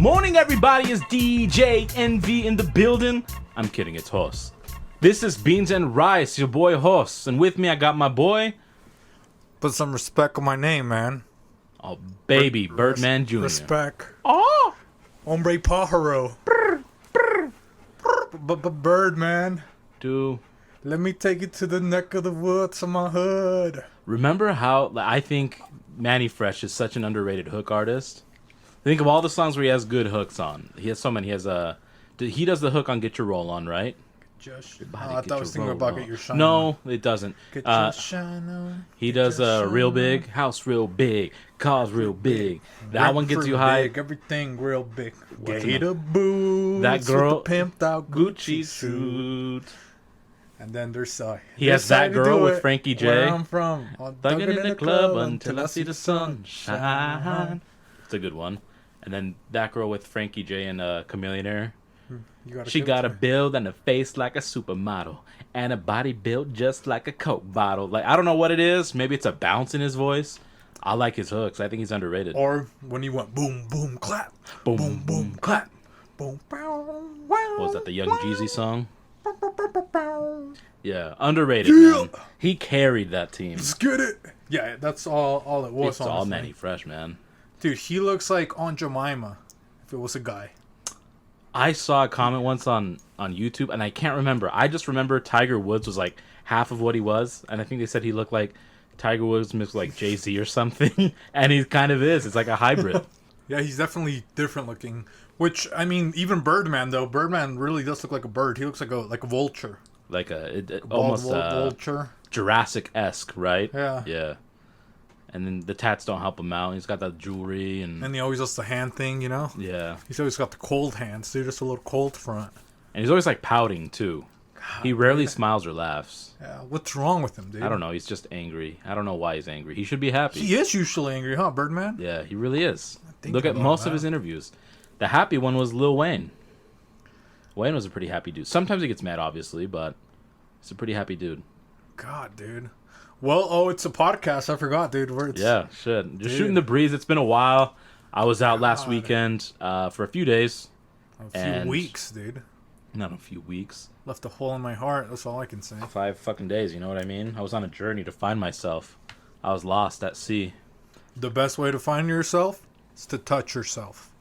Morning, everybody. Is DJ NV in the building? I'm kidding, it's Hoss. This is Beanzzz, your boy Hoss, and with me I got my boy. Put some respect on my name, man. Oh, baby, Birdman Jr. Respect. Oh, Hombre pajaro. Birdman. dude. Let me take you to the neck of the woods of my hood. Remember how I think Manny Fresh is such an underrated hook artist? Think of all the songs where he has good hooks on. He has so many. He does the hook on "Get Your Roll On," right? Just I thought I was thinking about "Get Your Shine On." No, it doesn't. Get your shine on. He does "Real Big," "House Real Big," "Cars Real Big." That one gets you high. Big, everything real big. Gator boots. That girl, with the pimped out Gucci suit. And then there's he has that girl with Frankie J. Where I'm from. Thugging in the club until I see the sun shine. It's a good one. And then that girl with Frankie J and Chameleonaire. She got a build and a face like a supermodel and a body built just like a Coke bottle. Like, I don't know what it is. Maybe it's a bounce in his voice. I like his hooks. I think he's underrated. Or when he went boom, boom, clap. Boom, Boom, boom, clap. Boom, What was that, the Young Jeezy song? Yeah, underrated, man. He carried that team. Let's get it. Yeah, that's all it was. It's all Manny Fresh, man. Dude, he looks like Aunt Jemima if it was a guy. I saw a comment once on YouTube, and I can't remember. I just remember Tiger Woods was like half of what he was, and I think they said he looked like Tiger Woods mixed like Jay-Z or something, and he kind of is. It's like a hybrid. Yeah, he's definitely different looking. Which, I mean, even Birdman, though. Birdman really does look like a bird. He looks like a vulture. Like Almost almost vulture. Jurassic-esque, right? Yeah. Yeah. And then the tats don't help him out. He's got that jewelry and he always does the hand thing, you know? yeah. He's always got the cold hands, dude. Just a little cold front. And he's always like pouting too. He rarely smiles or laughs. Yeah, what's wrong with him, dude? I don't know. He's just angry. I don't know why he's angry. He should be happy. He is usually angry, huh, Birdman? Yeah, he really is. Look at most of his interviews. The happy one was Lil Wayne. Wayne was a pretty happy dude. Sometimes he gets mad, obviously, but he's a pretty happy dude. God, dude. Well, it's a podcast. I forgot, dude. Yeah, shit. Just shooting the breeze. It's been a while. I was out last weekend for a few days. A few weeks, dude. Not a few weeks. Left a hole in my heart. That's all I can say. 5 fucking days, you know what I mean? I was on a journey to find myself. I was lost at sea. The best way to find yourself is to touch yourself.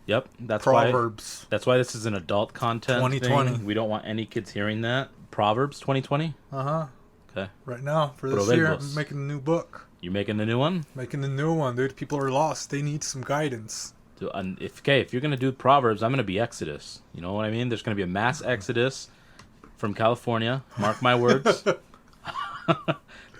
Yep, that's Proverbs. That's why this is an adult content 2020. thing. We don't want any kids hearing that. Proverbs 2020? Uh-huh. Okay. Right now, for this year, I'm making a new book. You making the new one? Making the new one, dude. People are lost. They need some guidance. Dude, if you're going to do Proverbs, I'm going to be Exodus. You know what I mean? There's going to be a mass exodus from California. Mark my words.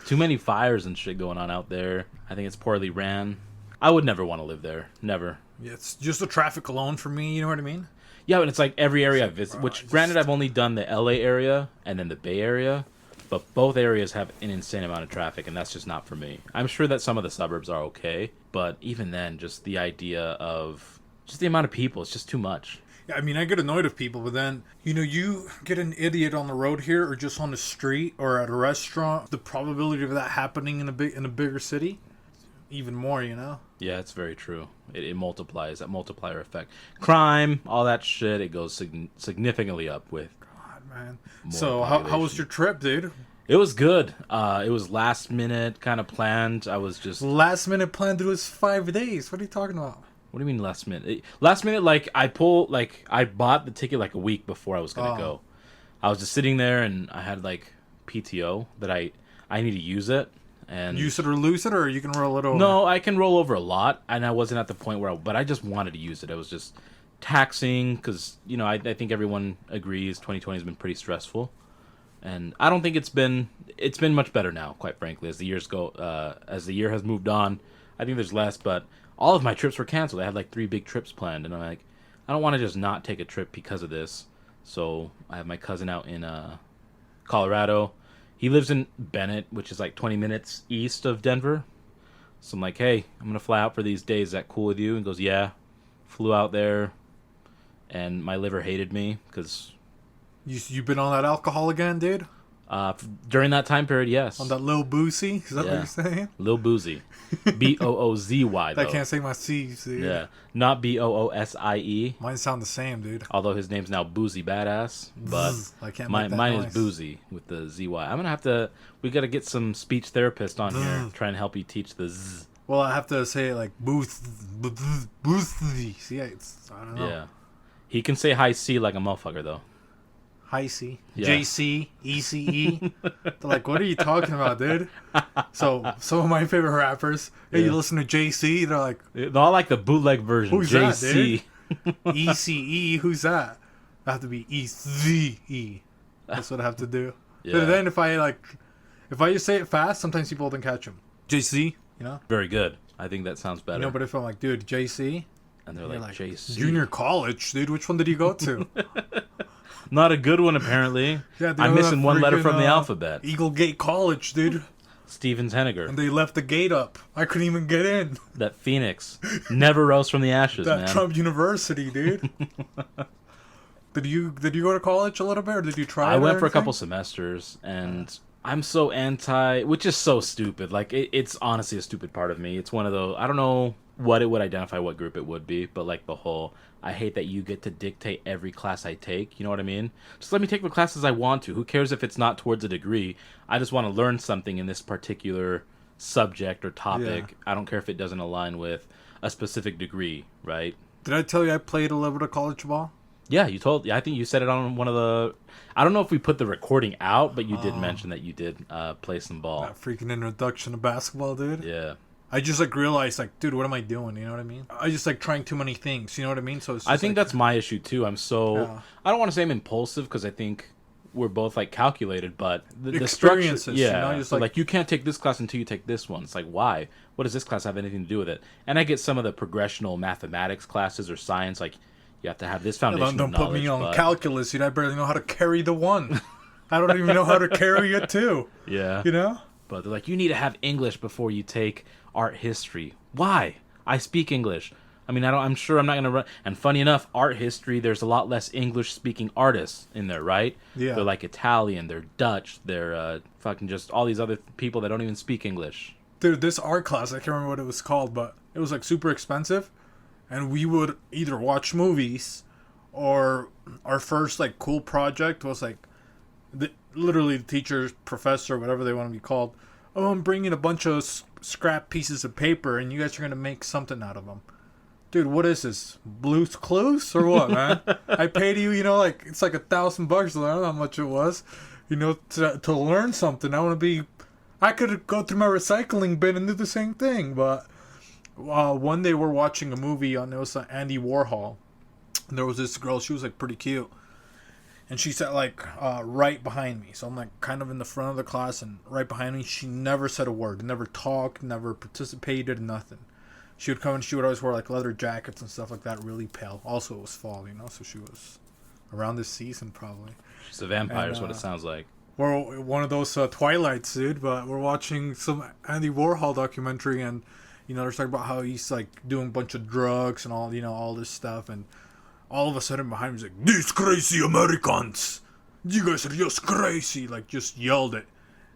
Too many fires and shit going on out there. I think it's poorly ran. I would never want to live there. Never. Yeah, it's just the traffic alone for me. You know what I mean? Yeah, but it's like every area I visit. Which, granted, I've only done the LA area and then the Bay Area. But both areas have an insane amount of traffic, and that's just not for me. I'm sure that some of the suburbs are okay, but even then, just the idea of just the amount of people, it's just too much. Yeah, I mean, I get annoyed with people, but then, you get an idiot on the road here or just on the street or at a restaurant, the probability of that happening in a bigger city, even more, Yeah, it's very true. It multiplies, that multiplier effect. Crime, all that shit, it goes significantly up with. Man. So how was your trip, dude? It was good. It was last minute kind of planned. I was just last minute planned. It was 5 days. What are you talking about? What do you mean last minute? Last minute, like I bought the ticket like a week before I was gonna go. I was just sitting there and I had like PTO that I need to use it and use it or lose it, or you can roll it over. No, I can roll over a lot, and I wasn't at the point but I just wanted to use it. It was just taxing because I think everyone agrees 2020 has been pretty stressful, and I don't think it's been much better now, quite frankly, as the year has moved on. I think there's less, but all of my trips were canceled. I had like 3 big trips planned, and I'm like, I don't want to just not take a trip because of this. So I have my cousin out in Colorado. He lives in Bennett, which is like 20 minutes east of Denver. So I'm like, hey, I'm gonna fly out for these days. Is that cool with you? And he goes, yeah. Flew out there. And my liver hated me because you've been on that alcohol again, dude. During that time period, yes. On that Lil Boozy? Is that what you're saying? Lil Boozy. Boozzy, though. I can't say my C's, dude. Yeah. Not Boosie. Mine sound the same, dude. Although his name's now Boozy Badass. But I can't mine noise. is Boozy with the ZY. I'm going to have to... We got to get some speech therapist on here. Try and help you teach the Z. Well, I have to say it like Boozy. See, I don't know. Yeah. He can say high C like a motherfucker, though. High C. Yeah. JC. ECE. They're like, what are you talking about, dude? So, some of my favorite rappers, hey, you listen to JC? They're like... They all like the bootleg version. Who's JC. that, dude? ECE? Who's that? I have to be ECE. That's what I have to do. Yeah. But then if I just say it fast, sometimes people don't catch them. JC, you know? Very good. I think that sounds better. You know, but if I'm like, dude, JC? And they're like, JC. Junior college, dude. Which one did you go to? Not a good one, apparently. Yeah, I'm missing one letter from the alphabet. Eagle Gate College, dude. Stevens Henniger. And they left the gate up. I couldn't even get in. That Phoenix never rose from the ashes, that man. Trump University, dude. Did you go to college a little bit, or did you try? I went for a couple semesters, and I'm so anti, which is so stupid. Like, it's honestly a stupid part of me. It's one of those, I don't know what it would identify, what group it would be, but like the whole, I hate that you get to dictate every class I take. You know what I mean? Just let me take the classes I want to. Who cares if it's not towards a degree? I just want to learn something in this particular subject or topic. Yeah. I don't care if it doesn't align with a specific degree, right? Did I tell you I played a little bit of college ball? Yeah, you told. Yeah, I think you said it on one of the. I don't know if we put the recording out, but you did mention that you did play some ball. That freaking introduction to basketball, dude. Yeah. I just like realized, like, dude, what am I doing? You know what I mean? I just like trying too many things. You know what I mean? So it's just, I think that's my issue too. I'm so. I don't want to say I'm impulsive because I think we're both like calculated, but the experiences. Structure, yeah, you know, just so, like you can't take this class until you take this one. It's like, why? What does this class have anything to do with it? And I get some of the progressional mathematics classes or science, like. You have to have this foundation. Don't put me on calculus, dude. I barely know how to carry the one. I don't even know how to carry a two. Yeah. You know? But they're like, you need to have English before you take art history. Why? I speak English. I mean, I'm sure I'm not going to run. And funny enough, art history, there's a lot less English-speaking artists in there, right? Yeah. They're like Italian, they're Dutch, they're fucking just all these other people that don't even speak English. Dude, this art class, I can't remember what it was called, but it was like super expensive. And we would either watch movies or our first like cool project was like literally the teacher, professor, whatever they want to be called. Oh, I'm bringing a bunch of scrap pieces of paper and you guys are going to make something out of them. Dude, what is this? Blue's Clues or what, man? I paid you, you know, like it's like $1,000. I don't know how much it was, you know, to learn something. I could go through my recycling bin and do the same thing, but one day we're watching a movie on, it was Andy Warhol. And there was this girl, she was like pretty cute. And she sat like right behind me. So I'm like kind of in the front of the class and right behind me. She never said a word, never talked, never participated, nothing. She would come and she would always wear like leather jackets and stuff like that, really pale. Also it was fall, you know, so she was around this season probably. She's a vampire is what it sounds like. We're one of those Twilights, dude, but we're watching some Andy Warhol documentary and you know, they're talking about how he's like doing a bunch of drugs and all, you know, all this stuff. And all of a sudden behind him, he's like, "These crazy Americans, you guys are just crazy." Like, just yelled it,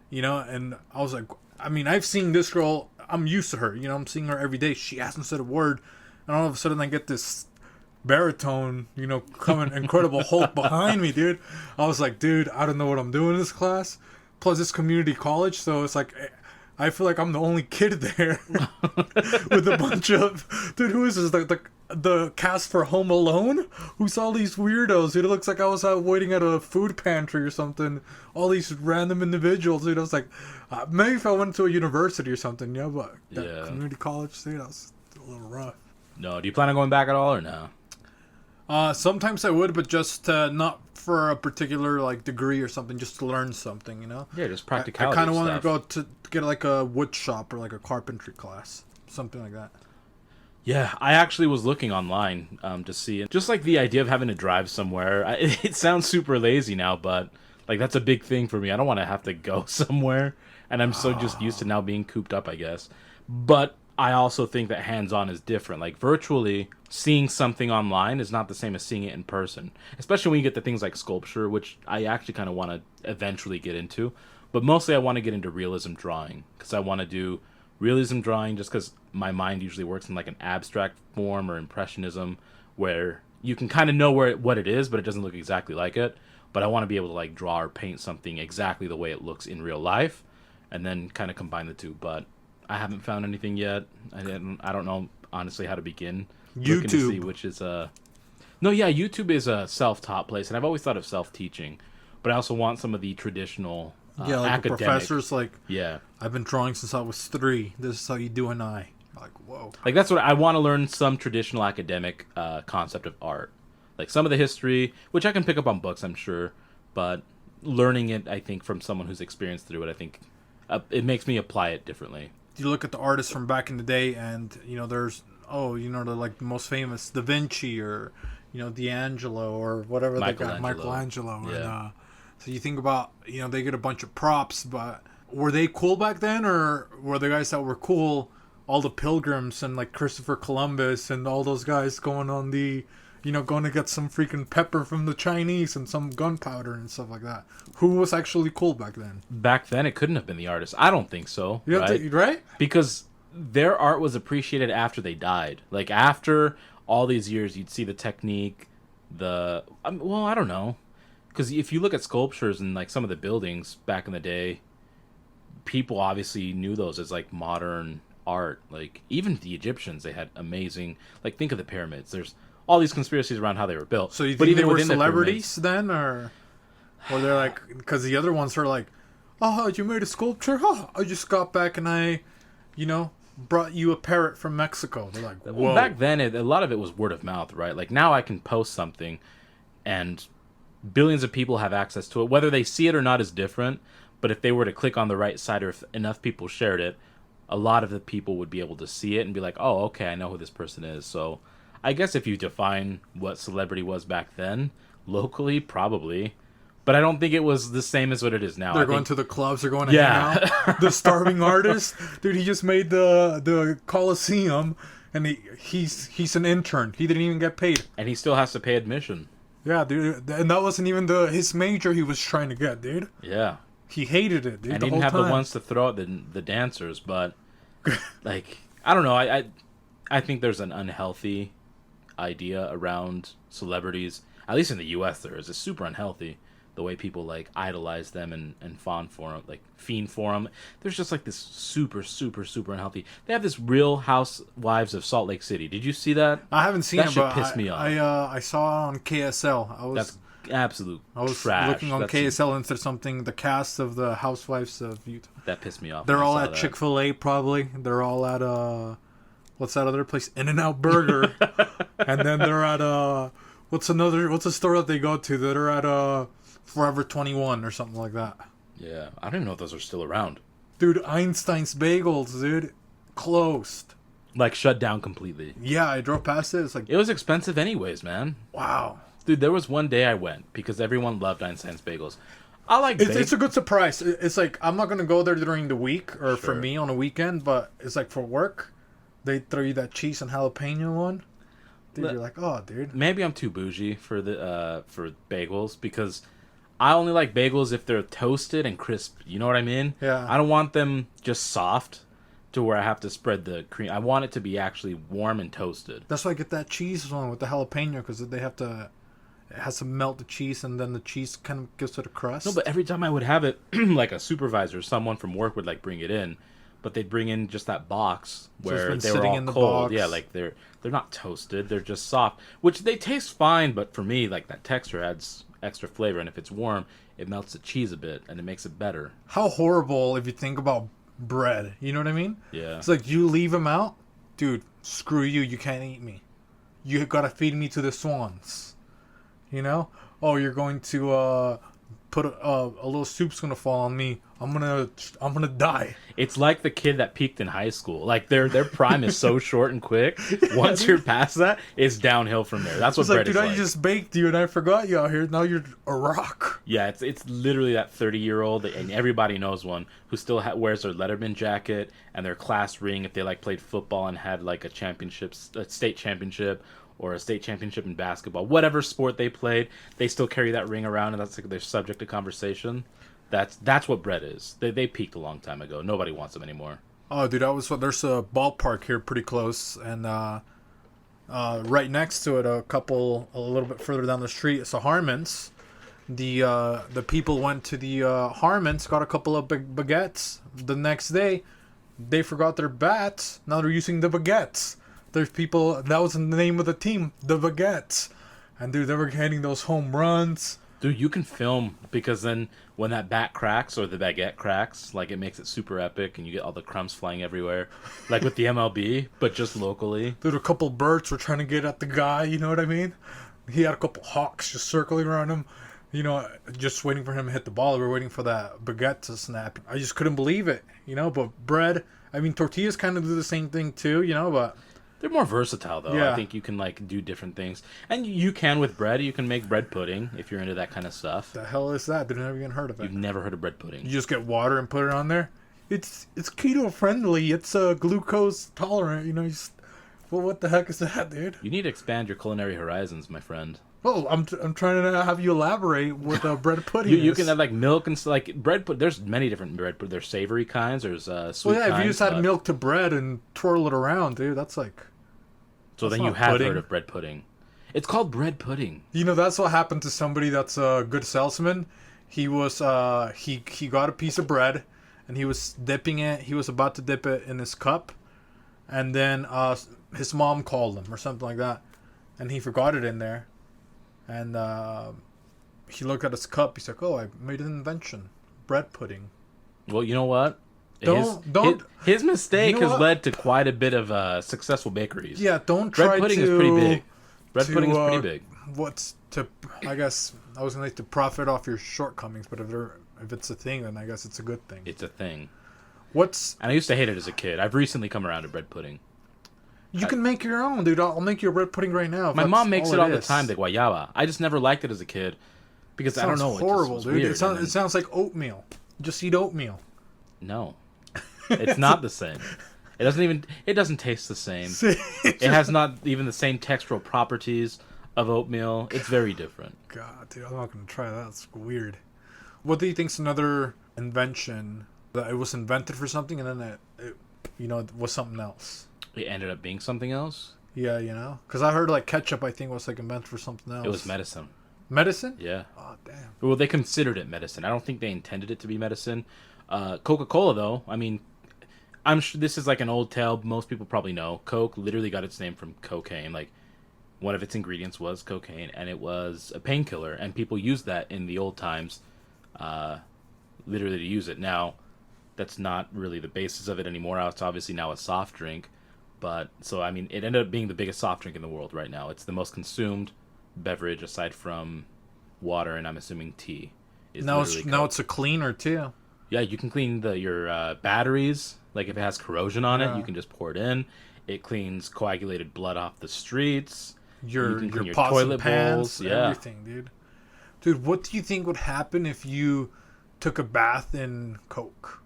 you know. And I was like, I mean, I've seen this girl. I'm used to her, you know. I'm seeing her every day. She hasn't said a word. And all of a sudden I get this baritone, you know, coming Incredible Hulk behind me, dude. I was like, dude, I don't know what I'm doing in this class. Plus, it's community college, so it's like, I feel like I'm the only kid there with a bunch of... Dude, who is this? The cast for Home Alone? Who's all these weirdos? Dude, it looks like I was out waiting at a food pantry or something. All these random individuals, dude. I was like, maybe if I went to a university or something, yeah, but community college, dude, that was a little rough. No, do you plan on going back at all or no? Sometimes I would, but just not for a particular like degree or something, just to learn something, you know? Yeah, just practicality. I kind of wanted to go to get like a wood shop or like a carpentry class, something like that. Yeah, I actually was looking online to see, just like the idea of having to drive somewhere. It sounds super lazy now, but like that's a big thing for me. I don't want to have to go somewhere, and I'm so just used to now being cooped up, I guess. But I also think that hands-on is different. Like virtually seeing something online is not the same as seeing it in person. Especially when you get to things like sculpture, which I actually kind of want to eventually get into. But mostly I want to get into realism drawing because I want to do realism drawing just because my mind usually works in like an abstract form or impressionism where you can kind of know what it is, but it doesn't look exactly like it. But I want to be able to like draw or paint something exactly the way it looks in real life and then kind of combine the two. But I haven't found anything yet. I don't know honestly how to begin. Looking to see YouTube. which is no, yeah, YouTube is a self-taught place, and I've always thought of self-teaching, but I also want some of the traditional Yeah, like the academic. professors, like, Yeah, I've been drawing since I was 3. This is how you do an eye. Like, whoa. like that's what I want to learn. Some traditional academic concept of art, like some of the history, which I can pick up on books, I'm sure, but learning it, I think, from someone who's experienced through it, I think it makes me apply it differently. You look at the artists from back in the day, and, there's, they're like the most famous, Da Vinci or, D'Angelo or whatever they got, Michelangelo. Yeah. And, so you think about, they get a bunch of props, but were they cool back then, or were the guys that were cool all the pilgrims and like Christopher Columbus and all those guys going on the, going to get some freaking pepper from the Chinese and some gunpowder and stuff like that? Who was actually cool back then? Back then, it couldn't have been the artists. I don't think so. You Right? Right? Because their art was appreciated after they died. Like after all these years, you'd see the technique, well, I don't know, because if you look at sculptures and like some of the buildings back in the day, people obviously knew those as like modern art. Like even the Egyptians, they had amazing. Like think of the pyramids. There's all these conspiracies around how they were built. So you but think they even were within the celebrities then, or they're like, because the other ones are like, oh, you made a sculpture? Oh, I just got back and I, brought you a parrot from Mexico. They're like, whoa. Well, back then, a lot of it was word of mouth, right? Like now I can post something, and billions of people have access to it. Whether they see it or not is different. But if they were to click on the right side, or if enough people shared it, a lot of the people would be able to see it and be like, oh, okay, I know who this person is. So I guess if you define what celebrity was back then, locally, probably. But I don't think it was the same as what it is now. They're going to the clubs. They're going to hang out. The starving artist, dude. He just made the Coliseum, and he's an intern. He didn't even get paid. And he still has to pay admission. Yeah, dude. And that wasn't even his major he was trying to get, dude. Yeah. He hated it, dude. And the he didn't whole have time. the ones to throw at the dancers, but like I don't know. I think there's an unhealthy idea around celebrities. At least in the U.S., there is. It's super unhealthy. The way people like idolize them and fawn for them, like fiend for them. There's just like this super, super, super unhealthy. They have this Real Housewives of Salt Lake City. Did you see that? I haven't seen That it, shit but pissed me off. I saw it on KSL. That's absolute I was trash. looking on That's KSL into something. The cast of the Housewives of Utah. That pissed me off. They're when I all saw at that. Chick-fil-A, probably. They're all at what's that other place? In-N-Out Burger. And then they're at what's a store that they go to? They're at Forever 21 or something like that. Yeah, I don't even know if those are still around. Dude, Einstein's Bagels, dude, closed. Like shut down completely. Yeah, I drove past it. It's like, It was expensive anyways, man. wow. Dude, there was one day I went because everyone loved Einstein's Bagels. I like It's a good surprise. It's like, I'm not going to go there during the week or for Sure. me on a weekend, but it's like for work, they throw you that cheese and jalapeno one. Dude, you're like, oh, dude. Maybe I'm too bougie for bagels because I only like bagels if they're toasted and crisp. You know what I mean? Yeah. I don't want them just soft to where I have to spread the cream. I want it to be actually warm and toasted. That's why I get that cheese one with the jalapeno, because it has to melt the cheese, and then the cheese kind of gives it a crust. No, but every time I would have it, like a supervisor, someone from work would like bring it in, but they'd bring in just that box So it's where been they were sitting all in the cold. box. Yeah, like they're not toasted; they're just soft, which they taste fine. But for me, like that texture adds extra flavor, and if it's warm, it melts the cheese a bit, and it makes it better. How horrible if you think about bread. You know what I mean? Yeah. It's like, you leave them out, dude, screw you. You can't eat me. You gotta feed me to the swans. You know? Oh, you're going to put a little soup's gonna fall on me. I'm gonna die. It's like the kid that peaked in high school. Like their prime is so short and quick. Once you're past that, it's downhill from there. That's what It's like, bread dude, is I like. just baked you and I forgot you out here. Now you're a rock. Yeah, it's literally that 30-year-old, and everybody knows one, who still wears their Letterman jacket and their class ring if they like played football and had like a state championship, or a state championship in basketball. Whatever sport they played, they still carry that ring around, and that's like their subject of conversation. That's what bread is. They peaked a long time ago. Nobody wants them anymore. Oh, dude, there's a ballpark here pretty close, and right next to it, a little bit further down the street, it's a Harmon's. The people went to the Harmon's, got a couple of baguettes. The next day, they forgot their bats. Now they're using the baguettes. There's people, that was the name of the team, the Baguettes. And dude, they were hitting those home runs. Dude, you can film, because then when that bat cracks or the baguette cracks, like, it makes it super epic and you get all the crumbs flying everywhere. Like with the MLB, but just locally. Dude, a couple birds were trying to get at the guy, you know what I mean? He had a couple hawks just circling around him, you know, just waiting for him to hit the ball. We were waiting for that baguette to snap. I just couldn't believe it, you know, but bread, I mean, tortillas kind of do the same thing too, you know, but... They're more versatile, though. Yeah. I think you can, like, do different things. And you can with bread. You can make bread pudding if you're into that kind of stuff. The hell is that? Dude, I've never even heard of it. You've never heard of bread pudding. You just get water and put it on there? It's keto friendly. It's glucose tolerant, you know. Well, what the heck is that, dude? You need to expand your culinary horizons, my friend. Well, I'm trying to have you elaborate what bread pudding You is. can have, like, milk and stuff. Like, bread pudding. There's many different bread pudding. There's savory kinds. There's sweet Well, yeah, kinds. if you just had but- milk to bread and twirl it around, dude, that's like... So That's then you not have pudding. heard of bread pudding. It's called bread pudding. You know, that's what happened to somebody that's a good salesman. He was, he got a piece of bread, and he was dipping it. He was about to dip it in his cup, and then his mom called him or something like that, and he forgot it in there. And he looked at his cup. He's like, "Oh, I made an invention, bread pudding." Well, you know what? His mistake You know has what? led to quite a bit of successful bakeries. Yeah, don't bread try pudding to. is pretty big. Bread to, pudding is pretty big. What's to? I guess I was gonna like to profit off your shortcomings, but if it's a thing, then I guess it's a good thing. It's a thing. What's And I used to hate it as a kid. I've recently come around to bread pudding. you can make your own, dude. I'll make you a bread pudding right now. if My that's mom makes it all the is. time, the guayaba. I just never liked it as a kid because I don't Sounds know. horrible, it just was dude. weird. It sounds like oatmeal. Just eat oatmeal. No, it's not the same. It doesn't taste the same. It has not even the same textural properties of oatmeal. It's very different. God, dude, I'm not gonna try that. That's weird. What do you think's another invention that it was invented for something and then it was something else? It ended up being something else. Yeah, you know, because I heard like ketchup. I think was like invented for something else. It was medicine. Medicine. Yeah. Oh damn. Well, they considered it medicine. I don't think they intended it to be medicine. Coca-Cola, though, I mean, I'm sure this is like an old tale. Most people probably know. Coke literally got its name from cocaine. Like, one of its ingredients was cocaine, and it was a painkiller. And people used that in the old times, literally to use it. Now, that's not really the basis of it anymore. It's obviously now a soft drink. But, so, I mean, it ended up being the biggest soft drink in the world right now. It's the most consumed beverage aside from water, and I'm assuming tea. Now it's a cleaner too. Yeah, you can clean your batteries. Like if it has corrosion on it, Yeah. you can just pour it in. It cleans coagulated blood off the streets. Your You can clean your pots toilet and pans, bowls, yeah. everything, dude. Dude, what do you think would happen if you took a bath in Coke?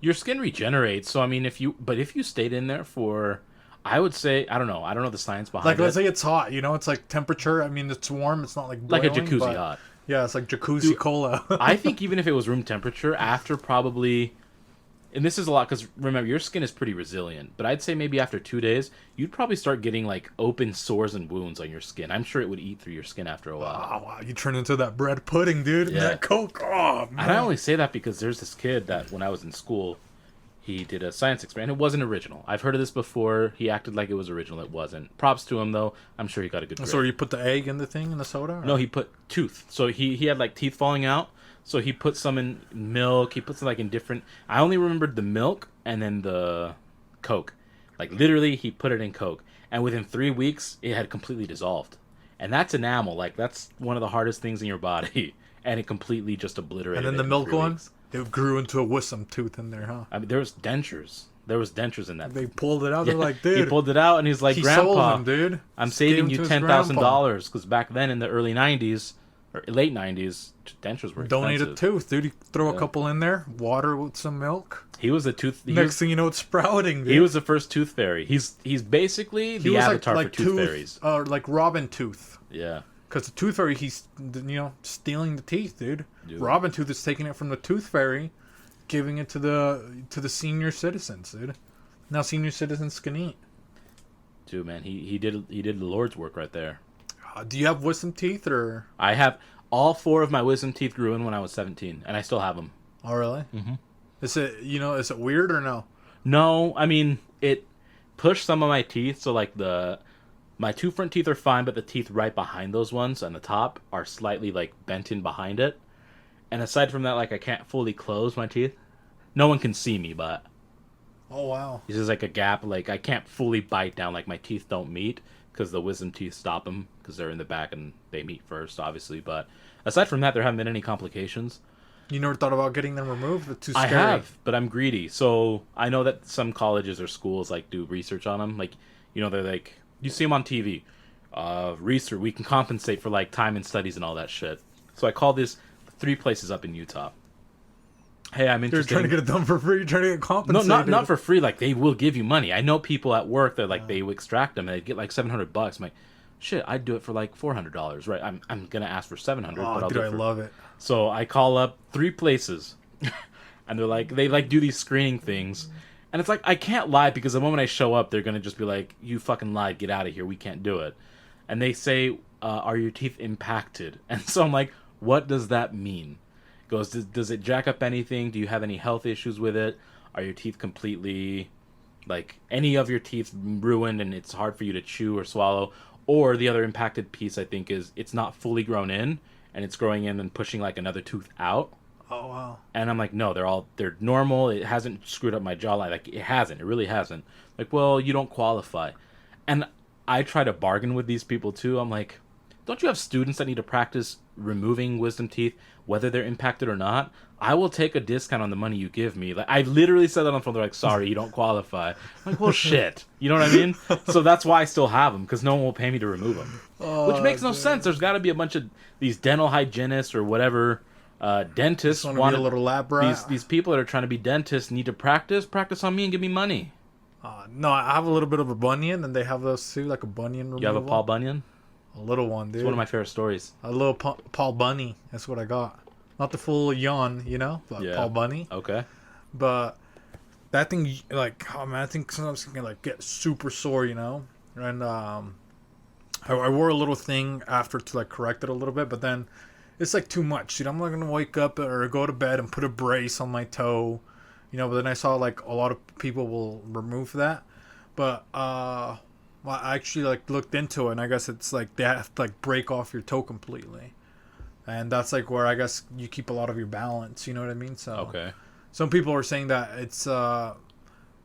Your skin regenerates. So I mean, if you stayed in there for, I would say, I don't know the science behind Like, it. let's say it's hot, you know, it's like temperature. I mean, it's warm. It's not like boiling, Like a jacuzzi but- hot. Yeah, it's like jacuzzi Dude, cola. I think even if it was room temperature, after probably, and this is a lot because remember your skin is pretty resilient, but I'd say maybe after 2 days, you'd probably start getting like open sores and wounds on your skin. I'm sure it would eat through your skin after a while. Oh, wow, you turn into that bread pudding, dude. And Yeah. that Coke. Oh, man. And I only say that because there's this kid that when I was in school, he did a science experiment. It wasn't original. I've heard of this before. He acted like it was original. It wasn't. Props to him, though. I'm sure he got a good grade. So you put the egg in the thing, in the soda? Or? No, he put tooth. So he had like teeth falling out. So he put some in milk. He puts it like in different. I only remembered the milk and then the Coke. Like literally, he put it in Coke, and within 3 weeks, it had completely dissolved. And that's enamel. Like that's one of the hardest things in your body. and it completely just obliterated. And then it the in milk 3 one, weeks. it grew into a wisdom tooth in there, huh? I mean, there was dentures. There was dentures in that. They pulled it out. Yeah, They're like, he dude, pulled it out, and he's like, he "Grandpa, sold him, dude. I'm Just gave saving him you to his $10,000 because back then in the early '90s or late '90s, dentures were Donate expensive." a tooth, dude. You throw a Yeah. couple in there, water with some milk. He was a tooth. Next thing you know, it's sprouting, dude. He was the first tooth fairy. He's basically He the was avatar for tooth tooth, fairies. like Robin Tooth. Yeah. Because the Tooth Fairy, he's, stealing the teeth, dude. Dude. Robin Tooth is taking it from the Tooth Fairy, giving it to the senior citizens, dude. Now senior citizens can eat. Dude, man, he did the Lord's work right there. Do you have wisdom teeth, or? I have all 4 of my wisdom teeth grew in when I was 17, and I still have them. Oh, really? Mm-hmm. Is it weird or no? No, I mean it pushed some of my teeth, so like my 2 front teeth are fine, but the teeth right behind those ones on the top are slightly like bent in behind it. And aside from that, like I can't fully close my teeth. No one can see me, but Oh, wow. it's just like a gap. Like I can't fully bite down. Like my teeth don't meet because the wisdom teeth stop them because they're in the back and they meet first, obviously. But aside from that, there haven't been any complications. You never thought about getting them removed? It's too scary. I have, but I'm greedy. So I know that some colleges or schools like do research on them. Like, they're like, you see them on TV. Research, we can compensate for like time and studies and all that shit. So I called these 3 places up in Utah. Hey, I'm You're interested. trying to get it done for free. You're trying to get No, compensated. not for free. Like they will give you money. I know people at work that like they extract them and they get like $700. I'm like, shit, I'd do it for like $400, right? I'm gonna ask for $700. Oh, but I'll dude, do it I for... love it. So I call up 3 places, and they're like, they like do these screening things, and it's like I can't lie because the moment I show up, they're gonna just be like, you fucking lied, get out of here, we can't do it. And they say, are your teeth impacted? And so I'm like, what does that mean? Goes, does it jack up anything? Do you have any health issues with it? Are your teeth completely, like, any of your teeth ruined and it's hard for you to chew or swallow? Or the other impacted piece, I think, is it's not fully grown in, and it's growing in and pushing, like, another tooth out. Oh, wow. And I'm like, no, they're normal. It hasn't screwed up my jawline. Like, it hasn't. It really hasn't. Like, well, you don't qualify. And I try to bargain with these people, too. I'm like, don't you have students that need to practice removing wisdom teeth, whether they're impacted or not? I will take a discount on the money you give me. Like I literally said that on the phone. They're like, sorry, you don't qualify. I'm like, well, shit. You know what I mean? So that's why I still have them, because no one will pay me to remove them. Which makes no sense. There's got to be a bunch of these dental hygienists or whatever dentists want to be a little lab rat. These people that are trying to be dentists need to practice on me and give me money. No, I have a little bit of a bunion, and they have those too, like a bunion removal. You have a Paul Bunyan? A little one, dude. It's one of my favorite stories. A little Paul Bunny. That's what I got. Not the full yawn, but Yeah. Paul Bunny. Okay. But that thing, like, oh man, I think sometimes it can like get super sore, And I wore a little thing after to like correct it a little bit, but then it's like too much. I'm not gonna wake up or go to bed and put a brace on my toe, But then I saw like a lot of people will remove that, but well, I actually like looked into it, and I guess it's like they have to like break off your toe completely, and that's like where I guess you keep a lot of your balance. You know what I mean? So Okay. some people are saying that it's that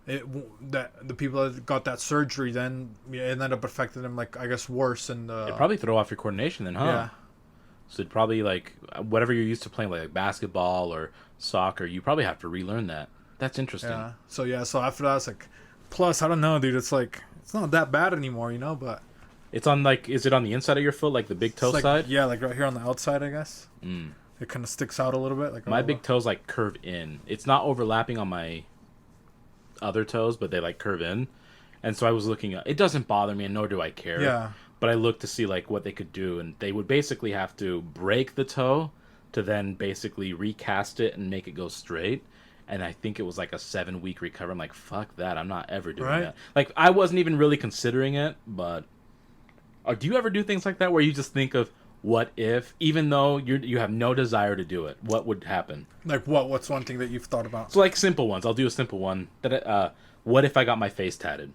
the people that got that surgery then it ended up affecting them like I guess worse, and It'd probably throw off your coordination then, huh? yeah. So it'd probably like whatever you're used to playing, like basketball or soccer, you probably have to relearn that. That's interesting. Yeah. So after that, it's like, plus I don't know, dude. It's like it's not that bad anymore, but It's on like, is it on the inside of your foot, like the big toe it's like, side? yeah, like right here on the outside, I guess. Mm. It kind of sticks out a little bit. Like My big toes like curve in. It's not overlapping on my other toes, but they like curve in. And so I was looking at, it doesn't bother me, and nor do I care. Yeah. But I looked to see like what they could do, and they would basically have to break the toe to then basically recast it and make it go straight. And I think it was like a 7-week recovery. I'm like, fuck that. I'm not ever doing that. Like, I wasn't even really considering it, but do you ever do things like that where you just think of what if, even though you have no desire to do it, what would happen? Like what? What's one thing that you've thought about? So like simple ones. I'll do a simple one. What if I got my face tatted?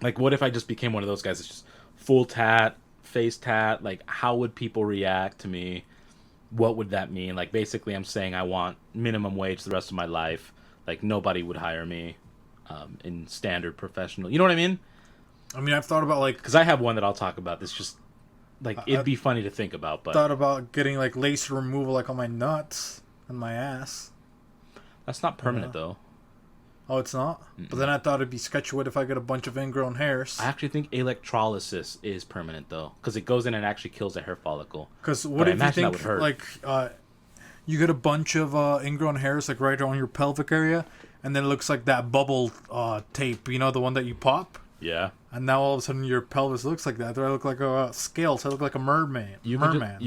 Like, what if I just became one of those guys that's just full tat, face tat? Like, how would people react to me? What would that mean? Like, basically, I'm saying I want minimum wage the rest of my life. Like, nobody would hire me in standard professional. You know what I mean? I mean, I've thought about like, Because I have one that I'll talk about. That's just Like, it'd be funny to think about, but thought about getting like laser removal like on my nuts and my ass. that's not permanent though. Oh, it's not? But then I thought it'd be sketchy what if I get a bunch of ingrown hairs. I actually think electrolysis is permanent though, because it goes in and actually kills a hair follicle. Because what if you think like you get a bunch of ingrown hairs like right on your pelvic area, and then it looks like that bubble tape, you know, the one that you pop? Yeah. And now all of a sudden your pelvis looks like that. Do I look like a scale? So I look like a merman. You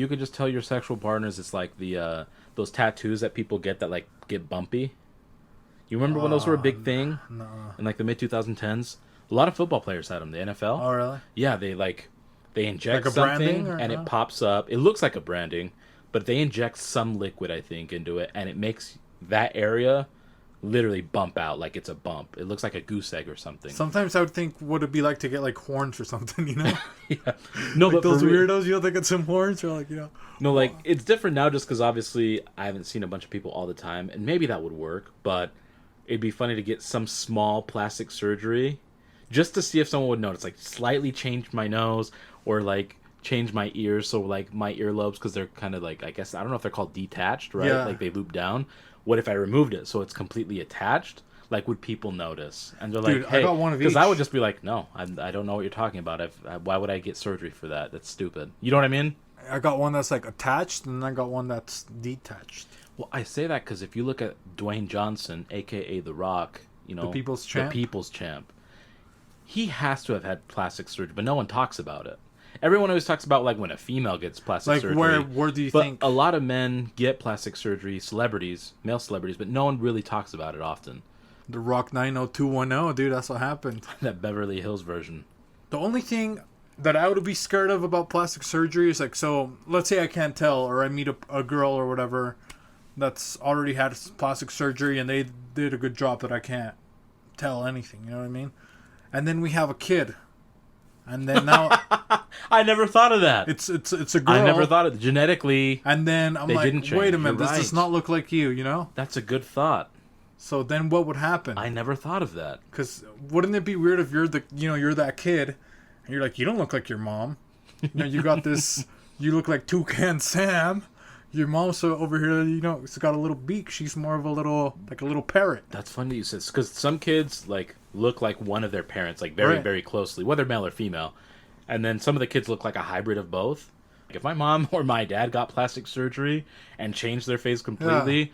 could just tell your sexual partners it's like the those tattoos that people get that like get bumpy. You remember when those were a big thing? No. In like the mid 2010s? A lot of football players had them. The NFL. Oh, really? Yeah, they inject like a something branding, and it pops up. It looks like a branding, but they inject some liquid, I think, into it, and it makes that area literally bump out like it's a bump. It looks like a goose egg or something. Sometimes I would think what it'd be like to get like horns or something, you know? Yeah. No, like but those weirdos, you know, they get some horns or like, you know. No, like it's different now just because obviously I haven't seen a bunch of people all the time, and maybe that would work, but it'd be funny to get some small plastic surgery just to see if someone would notice, like slightly change my nose or like change my ears, so like my earlobes, because they're kind of like, I guess I don't know if they're called detached, right? Yeah. Like they loop down. What if I removed it so it's completely attached? Like, would people notice? And they're like, Dude, hey, I got one of because each. I would just be like, no, I don't know what you're talking about. Why would I get surgery for that? That's stupid. You know what I mean? I got one that's like attached, and I got one that's detached. Well, I say that because if you look at Dwayne Johnson, a.k.a. The Rock, you know, The People's Champ, he has to have had plastic surgery, but no one talks about it. Everyone always talks about like when a female gets plastic surgery. Like where do you think? But a lot of men get plastic surgery, male celebrities, but no one really talks about it often. The Rock 90210, dude, that's what happened. That Beverly Hills version. The only thing that I would be scared of about plastic surgery is like, so let's say I can't tell, or I meet a girl or whatever that's already had plastic surgery and they did a good job that I can't tell anything, you know what I mean? And then we have a kid. And then now I never thought of that. it's a girl. I never thought of genetically. And then I'm like, wait a minute, this does not look like you, you know? That's a good thought. So then what would happen? I never thought of that. Because wouldn't it be weird if you're you're that kid and you're like, you don't look like your mom. You know, you got this, you look like Toucan Sam. Your mom's over here, you know, it's got a little beak. She's more of a little parrot. That's funny that you said, because some kids like look like one of their parents, like very, very closely, whether male or female. And then some of the kids look like a hybrid of both. Like if my mom or my dad got plastic surgery and changed their face completely,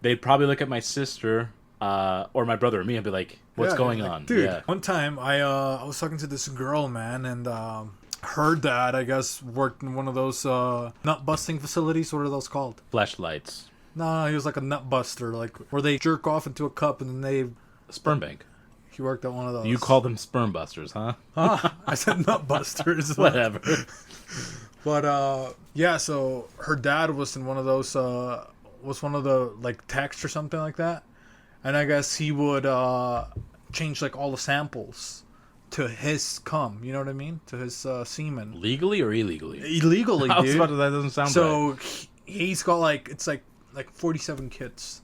they'd probably look at my sister or my brother or me and be like, what's going on? Dude, one time I was talking to this girl, man, and her dad, I guess, worked in one of those nut busting facilities. What are those called? Fleshlights. No, he was like a nut buster, like where they jerk off into a cup and then they... Spermbank. He worked at one of those. You call them sperm busters, huh? I said nut busters. Whatever. But yeah, so her dad was in one of those was one of the like techs or something like that, and I guess he would change like all the samples to his cum. You know what I mean? To his semen. Legally or illegally? Illegally, dude. I was about to, that doesn't sound so right. He's got like it's like 47 kids,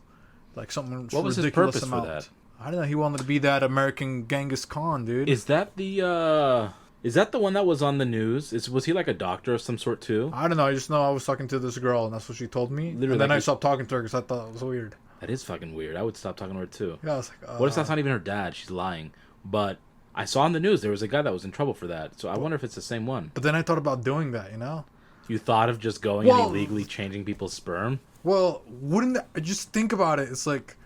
like something. What was his ridiculous purpose amount. for that? I don't know. He wanted to be that American Genghis Khan, dude. Is that the one that was on the news? Was he like a doctor of some sort too? I don't know. I just know I was talking to this girl, and that's what she told me. Literally, and then like I stopped talking to her because I thought it was weird. That is fucking weird. I would stop talking to her too. Yeah, I was like, what if that's not even her dad? She's lying. But I saw on the news there was a guy that was in trouble for that. So I wonder if it's the same one. But then I thought about doing that, you know? You thought of just going and illegally changing people's sperm? Well, wouldn't that, just think about it. It's like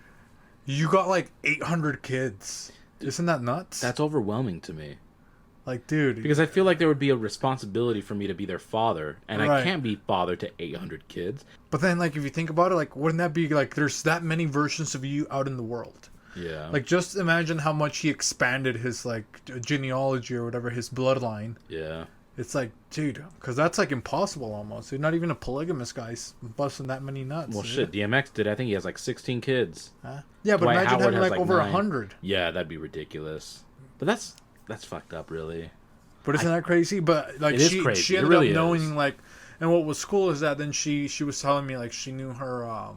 you got like 800 kids. Isn't that nuts? That's overwhelming to me. Like, dude. Because I feel like there would be a responsibility for me to be their father, and I can't be father to 800 kids. But then, like, if you think about it, like, wouldn't that be, like, there's that many versions of you out in the world? Yeah. Like, just imagine how much he expanded his, like, genealogy or whatever, his bloodline. Yeah. It's like, dude, because that's, like, impossible almost. You're not even a polygamous guy's busting that many nuts. Well, dude. shit, DMX did. I think he has, like, 16 kids. Huh? Yeah, but Dwight imagine Howard having, has, like, over 9. 100. Yeah, that'd be ridiculous. But that's fucked up, really. But isn't that crazy? But like it is crazy. She ended up knowing like, and what was cool is that then she was telling me like she knew her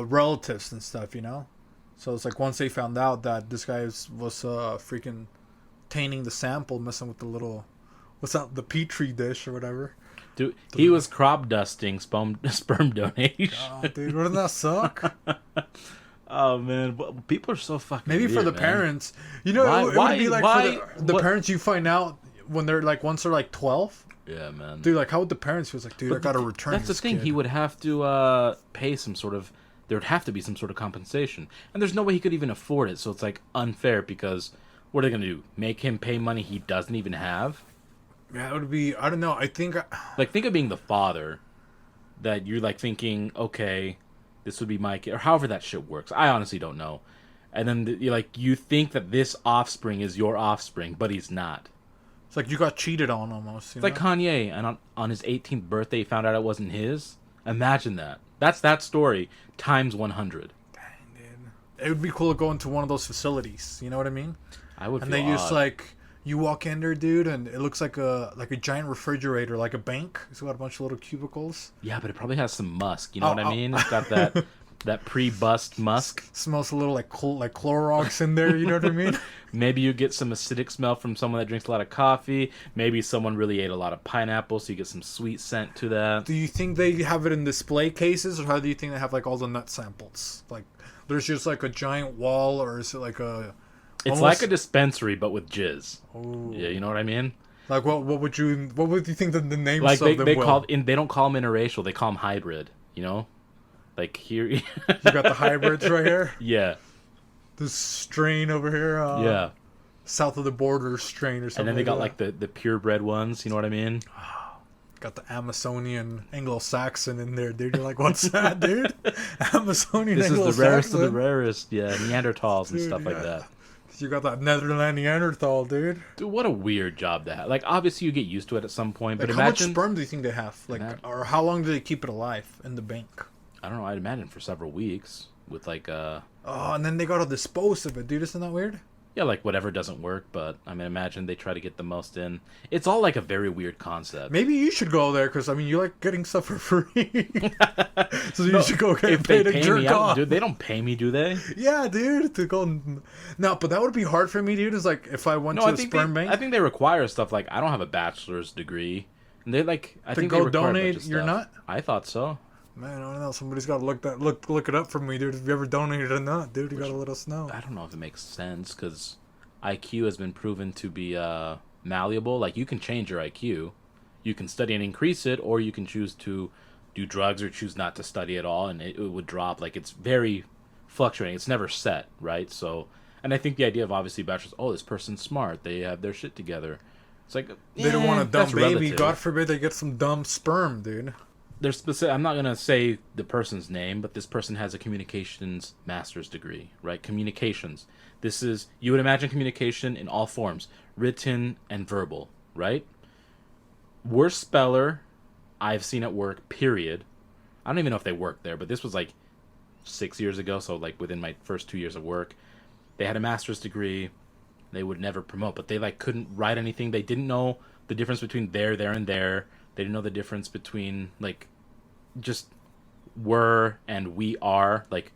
relatives and stuff, you know. So it's like once they found out that this guy was freaking tainting the sample, messing with the little what's that? The petri dish or whatever. Dude, he was crop dusting sperm donation. Oh, dude, wouldn't that suck? Oh man, people are so fucking. Maybe weird, for the man. parents, you know, it would be like for the parents. You find out when they're like once they're like 12. Yeah, man. Dude, like how would the parents feel? Like, dude, I gotta return. That's the thing. Kid. He would have to pay some sort of. There would have to be some sort of compensation, and there's no way he could even afford it. So it's like unfair because what are they gonna do? Make him pay money he doesn't even have? Yeah, it would be. I don't know. I think. Like, think of being the father. That you're like thinking, okay, this would be my kid, or however that shit works. I honestly don't know. And then you think that this offspring is your offspring, but he's not. It's like you got cheated on almost. It's like Kanye, and on his 18th birthday, he found out it wasn't his. Imagine that. That's that story times 100. Dang, dude. It would be cool to go into one of those facilities. You know what I mean? I would. And feel they odd. just like you walk in there, dude, and it looks like a giant refrigerator, like a bank. It's got a bunch of little cubicles. Yeah, but it probably has some musk. You know what I mean? It's got that pre-bust musk. Smells a little like Clorox in there. You know what I mean? Maybe you get some acidic smell from someone that drinks a lot of coffee. Maybe someone really ate a lot of pineapple, so you get some sweet scent to that. Do you think they have it in display cases, or how do you think they have like all the nut samples? Like, there's just like a giant wall, or is it like a? It's like a dispensary, but with jizz. Oh. Yeah, you know what I mean? Like what would you think that the names Like of them they will? they don't call them interracial, they call them hybrid. You know, like here. You got the hybrids right here. Yeah. This strain over here. Yeah. South of the border strain or something. And then they got like the purebred ones. You know what I mean? got the Amazonian Anglo-Saxon in there, dude. You're like, what's that, dude? Amazonian This Anglo-Saxon. is the rarest of the rarest. Yeah, Neanderthals and Dude, stuff like yeah. that. You got that Netherland Neanderthal, dude. Dude, what a weird job to have. Like, obviously you get used to it at some point, Like, but how much imagine... sperm do you think they have? Like, or how long do they keep it alive in the bank? I don't know, I'd imagine for several weeks with like, Oh, and then they gotta dispose of it, dude. Isn't that weird? yeah, like whatever doesn't work, but I mean, imagine they try to get the most in. It's all like a very weird concept. Maybe you should go there, because, I mean, you like getting stuff for free. So you should go get If they paid to pay jerk me off. out, dude, they don't pay me, do they? Yeah, dude, to go. No, but that would be hard for me, dude. Is like if I went to a sperm bank. I think they require stuff like I don't have a bachelor's degree, and they like I To think go they require a bunch donate of your stuff. nut? I thought so. Man, I don't know. Somebody's got to look it up for me, dude. If you ever donated a nut, dude, you got to let us know. I don't know if it makes sense because IQ has been proven to be malleable. Like you can change your IQ, you can study and increase it, or you can choose to do drugs or choose not to study at all, and it would drop. Like it's very fluctuating. It's never set, right? So, and I think the idea of obviously bachelors, oh, this person's smart, they have their shit together. It's like They don't want a dumb that's baby. relative. God forbid they get some dumb sperm, dude. There's specific. I'm not gonna say the person's name, but this person has a communications master's degree, right? Communications. This is, you would imagine communication in all forms, written and verbal, right? Worst speller I've seen at work. Period. I don't even know if they worked there, but this was like 6 years ago, so like within my first 2 years of work, they had a master's degree. They would never promote, but they like couldn't write anything. They didn't know the difference between there, and there. They didn't know the difference between like just were and we are, like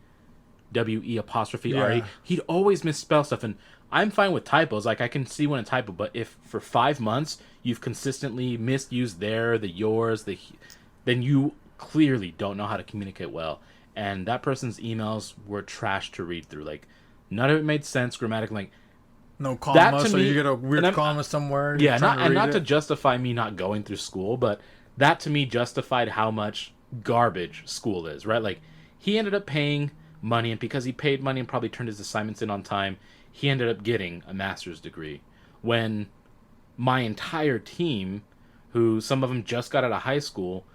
WE apostrophe RE. He'd always misspell stuff, and I'm fine with typos. Like I can see when a typo, but if for 5 months you've consistently misused there, the yours, the then you clearly don't know how to communicate well. And that person's emails were trash to read through. Like none of it made sense grammatically. Like No comma, so me, you get a weird comma somewhere. Yeah, not to justify me not going through school, but that to me justified how much garbage school is, right? Like he ended up paying money, and because he paid money and probably turned his assignments in on time, he ended up getting a master's degree. When my entire team, who some of them just got out of high school,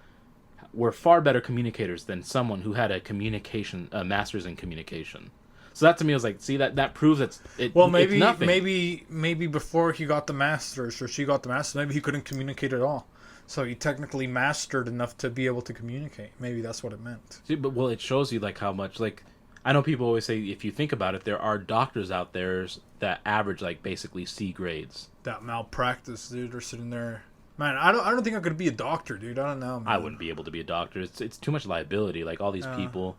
were far better communicators than someone who had a master's in communication. So that to me was like, see, that proves it. Well, it's nothing. maybe before he got the master's or she got the master's, maybe he couldn't communicate at all. So he technically mastered enough to be able to communicate. Maybe that's what it meant. See, but well, it shows you like how much, like, I know people always say if you think about it, there are doctors out there that average like basically C grades. That malpractice, dude. They're sitting there. Man, I don't think I could be a doctor, dude. I don't know, man. I wouldn't be able to be a doctor. It's too much liability. Like all these people.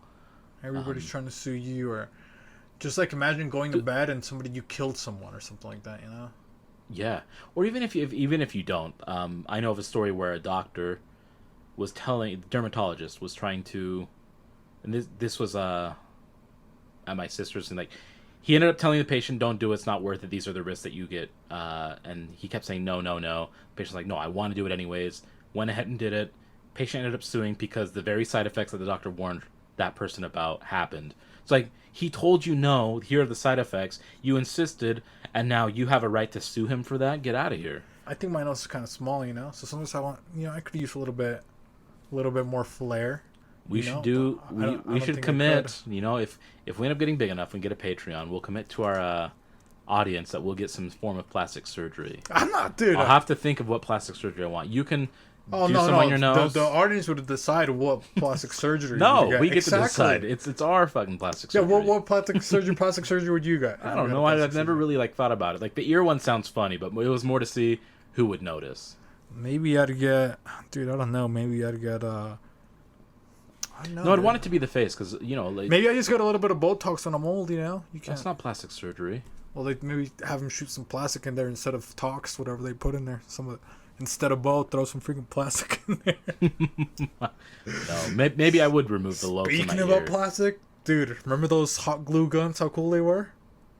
Everybody's trying to sue you, or just like imagine going to bed and you killed someone or something like that, you know? Yeah, or even if you don't, I know of a story where a doctor was telling dermatologist was trying to, and this was at my sister's, and like he ended up telling the patient, "Don't do it. It's not worth it. These are the risks that you get." And he kept saying, "No, no, no." The patient's like, "No, I want to do it anyways." Went ahead and did it. Patient ended up suing because the very side effects that the doctor warned that person about happened. It's like he told you no. Here are the side effects. You insisted, and now you have a right to sue him for that. Get out of here. I think my nose is kind of small, you know. So sometimes I want, you know, I could use a little bit more flair. We you should know? do. I We, don't we should think I commit. You know, if we end up getting big enough and get a Patreon, we'll commit to our audience that we'll get some form of plastic surgery. I'm not, dude. I'll have to think of what plastic surgery I want. You can Oh do no, some no. on your nose. The audience would decide what plastic surgery. No, you get. we get to Exactly. decide. It's our fucking plastic Yeah, surgery. what plastic surgery would you get? I don't know. I've never really like thought about it. Like the ear one sounds funny, but it was more to see who would notice. Maybe I'd get, dude. I don't know. Maybe I'd get. I don't know. No, I'd dude. want it to be the face because you know, like, Maybe I just got a little bit of Botox on a mold. You know, you can't. that's not plastic surgery. Well, they maybe have them shoot some plastic in there instead of tox, whatever they put in there. Instead of both, throw some freaking plastic in there. No, maybe I would remove the lobes in my Speaking about ear. plastic, dude, remember those hot glue guns? How cool they were?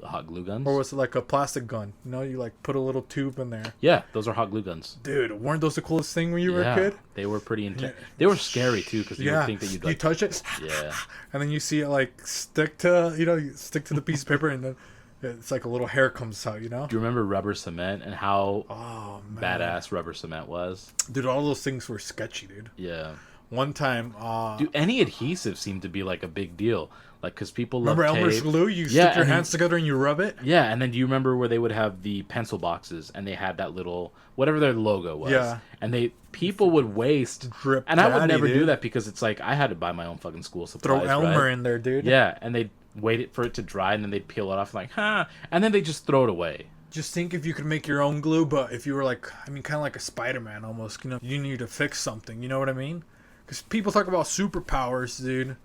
The hot glue guns. Or was it like a plastic gun? You know, you like put a little tube in there. Yeah, those are hot glue guns. Dude, weren't those the coolest thing when you were a kid? They were pretty intense. They were scary too because you would think that you'd you like. touch it, Yeah. and then you see it like stick to, you stick to the piece of paper, and then it's like a little hair comes out, you know? Do you remember rubber cement and how Oh, man. badass rubber cement was? Dude, all those things were sketchy, dude. Yeah. One time, Dude, any adhesive seemed to be like a big deal. Like, because people love remember Elmer's tape. glue? You Yeah, stick your and hands together and you rub it? Yeah, and then do you remember where they would have the pencil boxes and they had that little whatever their logo was? Yeah. And people would waste. Drip And I would daddy, never do dude. that because it's like I had to buy my own fucking school Throw supplies. Elmer right? in there, dude. Yeah, and they'd wait it for it to dry and then they'd peel it off like, and then they just throw it away. Just think if you could make your own glue, but if you were like, I mean, kind of like a Spider-Man almost, you know, you need to fix something, you know what I mean? Because people talk about superpowers, dude.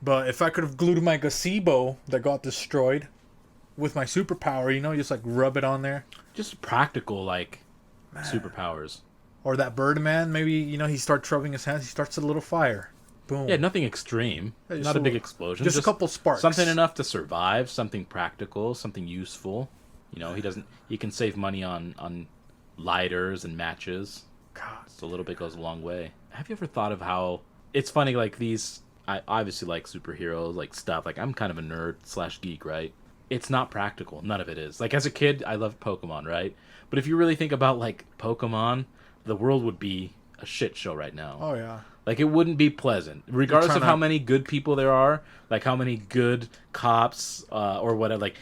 But if I could have glued my gazebo that got destroyed with my superpower, you know, just like rub it on there. Just practical like superpowers. Or that Birdman, maybe, you know, he starts rubbing his hands, he starts a little fire. Boom. Yeah, nothing extreme. Yeah, just Not a big little- explosion. Just a couple sparks. Something enough to survive, something practical, something useful. You know, he can save money on lighters and matches. God. So a little bit goes a long way. Have you ever thought of how it's funny like I obviously like superheroes, like stuff. Like I'm kind of a nerd / geek, right? It's not practical. None of it is. Like as a kid, I loved Pokemon, right? But if you really think about like Pokemon, the world would be a shit show right now. Oh, yeah. Like it wouldn't be pleasant, regardless of trying how to- many good people there are, like how many good cops or whatever. Like,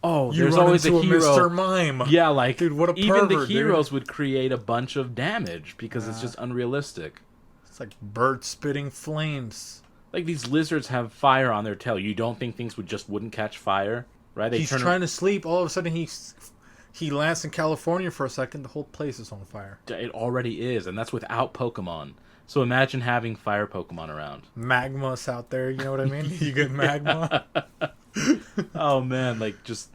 oh, You there's run always a into hero. Mr. Mime. Yeah, like Dude, what a even the pervert, dude. heroes would create a bunch of damage because it's just unrealistic. It's like birds spitting flames. Like these lizards have fire on their tail. You don't think things wouldn't catch fire, right? He's trying to sleep. All of a sudden, he lands in California for a second. The whole place is on fire. It already is, and that's without Pokemon. So imagine having fire Pokemon around. Magma's out there. You know what I mean? You get magma. Oh man, like just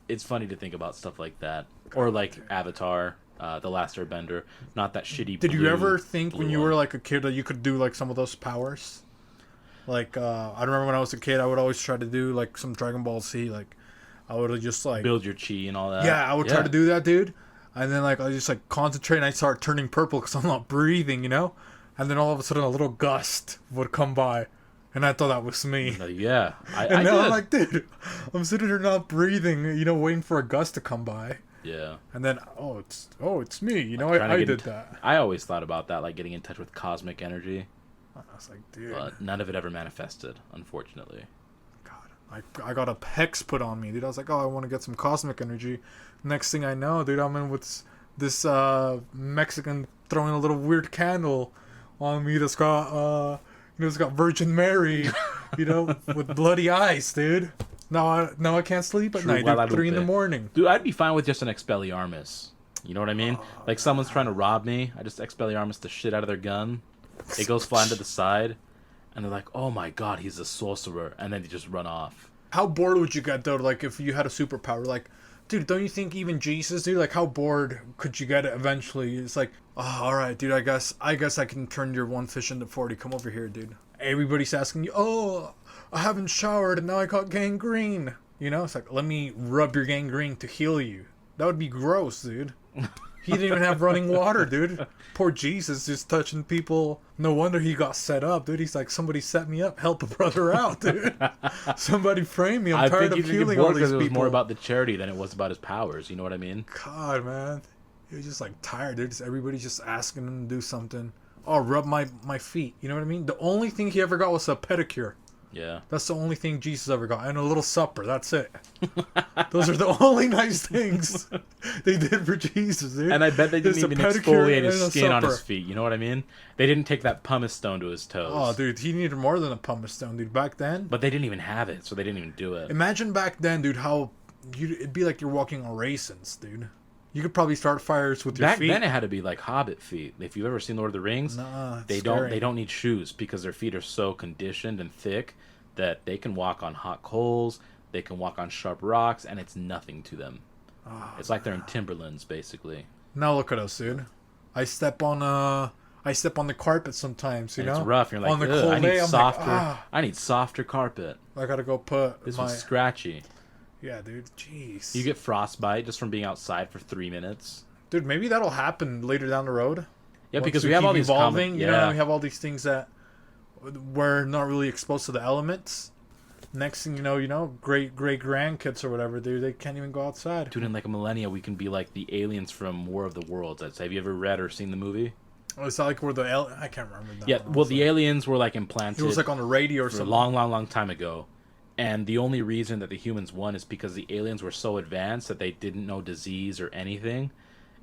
it's funny to think about stuff like that, or like Avatar, The Last Airbender. Not that shitty. Did you blue- ever think when blue you one. were like a kid that you could do like some of those powers? Like I remember when I was a kid, I would always try to do like some Dragon Ball Z. Like I would just like build your chi and all that? yeah, I would try to do that, dude. And then like I just like concentrate and I start turning purple because I'm not breathing, you know. And then all of a sudden a little gust would come by, and I thought that was me. Yeah, I And now did. I'm like, dude, I'm sitting here not breathing, you know, waiting for a gust to come by. Yeah. And then, it's me. You know, Trying to I get did in that. I always thought about that, like getting in touch with cosmic energy, I was like, dude, but none of it ever manifested, unfortunately. God, I got a hex put on me, dude. I was like, oh, I want to get some cosmic energy. Next thing I know, dude, I'm in with this Mexican throwing a little weird candle on me that's got, it's got Virgin Mary, you know, with bloody eyes, dude. Now I can't sleep at True night, dude. Guadalupe. 3 in the morning. Dude, I'd be fine with just an Expelliarmus. You know what I mean? Like someone's trying to rob me, I just Expelliarmus the shit out of their gun. It goes flying to the side, and they're like, "Oh my god, he's a sorcerer," and then they just run off. How bored would you get though? Like if you had a superpower, like Dude, don't you think even Jesus, dude, like how bored could you get eventually? It's like, oh, all right, dude, I guess I can turn your one fish into 40. Come over here, dude. Everybody's asking you, oh, I haven't showered and now I got gangrene. You know, it's like, let me rub your gangrene to heal you. That would be gross, dude. He didn't even have running water, dude. Poor Jesus, just touching people. No wonder he got set up, dude. He's like, somebody set me up. Help a brother out, dude. Somebody frame me. I'm tired of healing all these people. It was more about the charity than it was about his powers. You know what I mean? God, man. He was just like tired, dude. Everybody's just asking him to do something. Oh, rub my feet. You know what I mean? The only thing he ever got was a pedicure. Yeah. That's the only thing Jesus ever got. And a little supper. That's it. Those are the only nice things they did for Jesus, dude. And I bet they didn't even exfoliate his skin on his feet. You know what I mean? They didn't take that pumice stone to his toes. Oh, dude. He needed more than a pumice stone, dude. Back then. But they didn't even have it, so they didn't even do it. Imagine back then, dude, how it'd be like you're walking on raisins, dude. You could probably start fires with your feet. Back then, it had to be like Hobbit feet. If you've ever seen Lord of the Rings, they don't need shoes because their feet are so conditioned and thick that they can walk on hot coals, they can walk on sharp rocks, and it's nothing to them. Oh, it's like they're in Timberlands, basically. Now look at us, dude. I step on the carpet sometimes, you know. It's rough. You're like, on the cold day, I'm softer. like, I need softer carpet. I gotta go put this one's scratchy. Yeah, dude. Jeez. You get frostbite just from being outside for 3 minutes. Dude, maybe that'll happen later down the road. Yeah, because we have all these evolving. You know, we have all these things that we're not really exposed to the elements. Next thing you know, great grandkids or whatever, dude, they can't even go outside. Dude, in like a millennia, we can be like the aliens from War of the Worlds. Have you ever read or seen the movie? Oh, it's not like I can't remember that. Yeah, well, the aliens were like implanted. It was like on the radio or something. A long time ago. And the only reason that the humans won is because the aliens were so advanced that they didn't know disease or anything.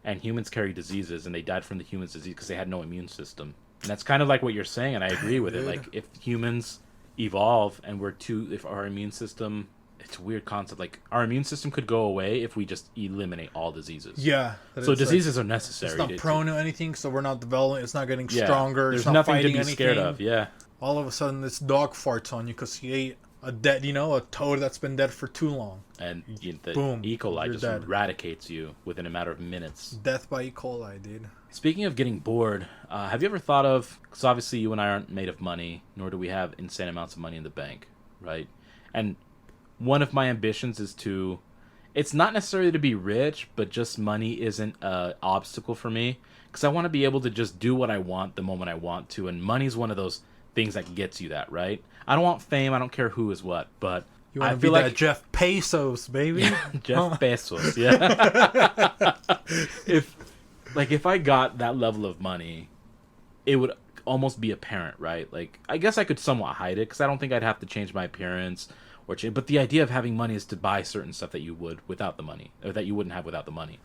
And humans carry diseases, and they died from the humans' disease because they had no immune system. And that's kind of like what you're saying, and I agree with it. Like, if humans evolve and if our immune system, it's a weird concept. Like, our immune system could go away if we just eliminate all diseases. Yeah. So diseases are necessary. It's not prone to anything, so we're not developing. It's not getting stronger. There's it's not nothing fighting to be anything. scared of. Yeah. All of a sudden, this dog farts on you because he ate a dead, a toad that's been dead for too long. And the boom, E. coli just dead. Eradicates you within a matter of minutes. Death by E. coli, dude. Speaking of getting bored, have you ever thought of, because obviously you and I aren't made of money, nor do we have insane amounts of money in the bank, right? And one of my ambitions is it's not necessarily to be rich, but just money isn't an obstacle for me, because I want to be able to just do what I want the moment I want to, and money's one of those things that gets you that, right? I don't want fame, I don't care who is what, but you want to be like Jeff Bezos, baby. Yeah, Jeff Bezos, yeah. If I got that level of money, it would almost be apparent, right? Like, I guess I could somewhat hide it because I don't think I'd have to change my appearance or change. But the idea of having money is to buy certain stuff that you would without the money, or that you wouldn't have without the money.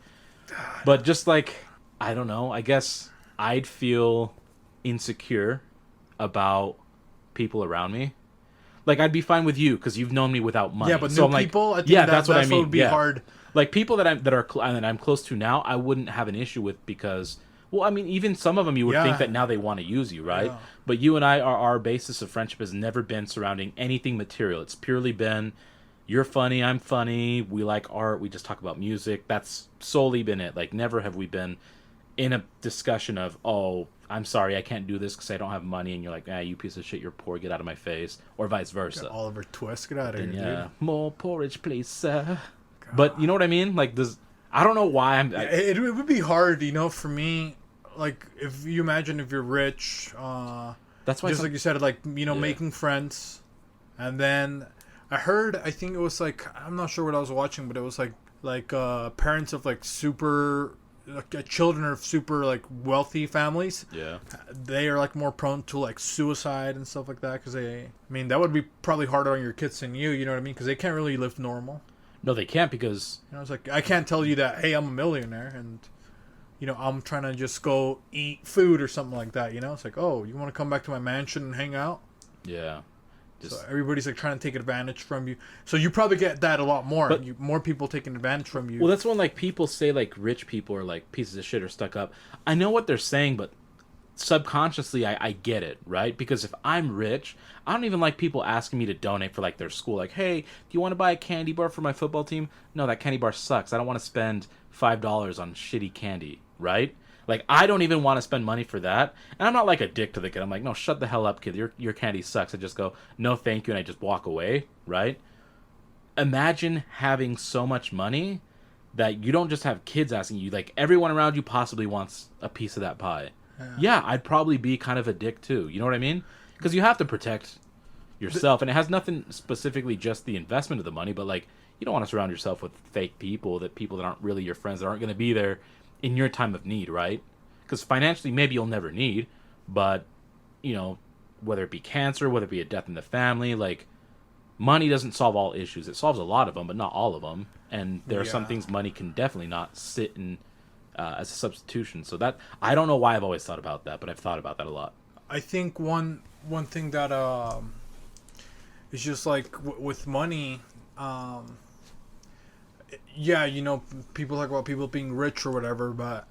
But just like, I don't know, I guess I'd feel insecure about people around me. Like, I'd be fine with you because you've known me without money. Yeah, but new people, I think that's what I mean. Would be hard. Like, people that I'm close to now, I wouldn't have an issue with because, well, I mean, even some of them you would think that now they want to use you, right? Yeah. But you and I, our basis of friendship has never been surrounding anything material. It's purely been, you're funny, I'm funny, we like art, we just talk about music. That's solely been it. Like, never have we been in a discussion of, oh, I'm sorry, I can't do this because I don't have money, and you're like, you piece of shit, you're poor, get out of my face, or vice versa. Got Oliver Twist, get out of here, dude. More porridge, please, sir. But you know what I mean? Like, I don't know why it would be hard, for me. Like, if you imagine if you're rich, that's why, just like you said, like, making friends, and then I think it was like, I'm not sure what I was watching, but it was like parents of like super. Children of super like wealthy families, they are like more prone to like suicide and stuff like that because that would be probably harder on your kids than you know what I mean, because they can't really live normal. No, they can't, because it's like, I can't tell you that, hey, I'm a millionaire and I'm trying to just go eat food or something like that. It's like, oh, you want to come back to my mansion and hang out? Yeah. So everybody's like trying to take advantage from you. So you probably get that a lot more. But, more people taking advantage from you. Well, that's when like people say like rich people are like pieces of shit or stuck up. I know what they're saying, but subconsciously I get it, right? Because if I'm rich, I don't even like people asking me to donate for like their school. Like, hey, do you want to buy a candy bar for my football team? No, that candy bar sucks. I don't want to spend $5 on shitty candy, right? Like, I don't even want to spend money for that. And I'm not like a dick to the kid. I'm like, no, shut the hell up, kid. Your candy sucks. I just go, no, thank you, and I just walk away, right? Imagine having so much money that you don't just have kids asking you, like everyone around you possibly wants a piece of that pie. Yeah, I'd probably be kind of a dick too. You know what I mean? Because you have to protect yourself, and it has nothing specifically just the investment of the money, but like you don't want to surround yourself with fake people that aren't really your friends, that aren't going to be there in your time of need, right? Because financially, maybe you'll never need, but you know, whether it be cancer, whether it be a death in the family, like money doesn't solve all issues. It solves a lot of them, but not all of them. And there are some things money can definitely not sit in as a substitution. So that I don't know why I've always thought about that, but I've thought about that a lot. I think one thing that is just like with money, yeah, you know, people talk about people being rich or whatever, but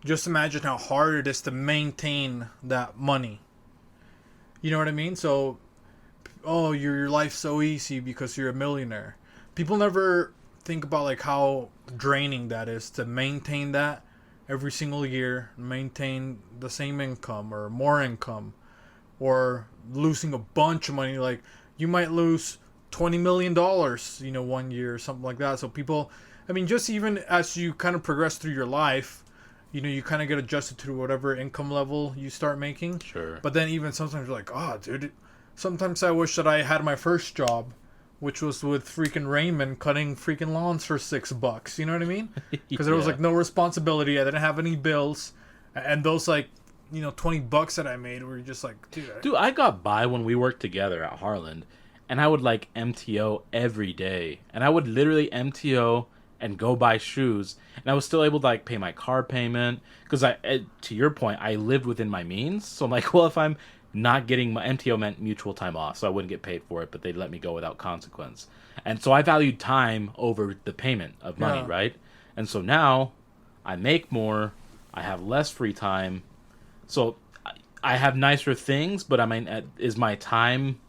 just imagine how hard it is to maintain that money. You know what I mean? So, oh, your life's so easy because you're a millionaire. People never think about like how draining that is to maintain that every single year, maintain the same income or more income, or losing a bunch of money. Like you might lose $20 million, you know, one year or something like that. So people, I mean, just even as you kind of progress through your life, you know, you kind of get adjusted to whatever income level you start making. Sure. But then even sometimes you're like, oh, dude, sometimes I wish that I had my first job, which was with freaking Raymond cutting freaking lawns for $6. You know what I mean? Because there was like no responsibility. I didn't have any bills, and those like, you know, $20 that I made were just like, dude, I got by when we worked together at Harland, and I would like MTO every day, and I would literally MTO and go buy shoes, and I was still able to like pay my car payment because to your point, I lived within my means. So I'm like, well, if I'm not getting my MTO meant mutual time off, so I wouldn't get paid for it, but they'd let me go without consequence. And so I valued time over the payment of money, right? And so now I make more, I have less free time, so I have nicer things, but I mean, is my time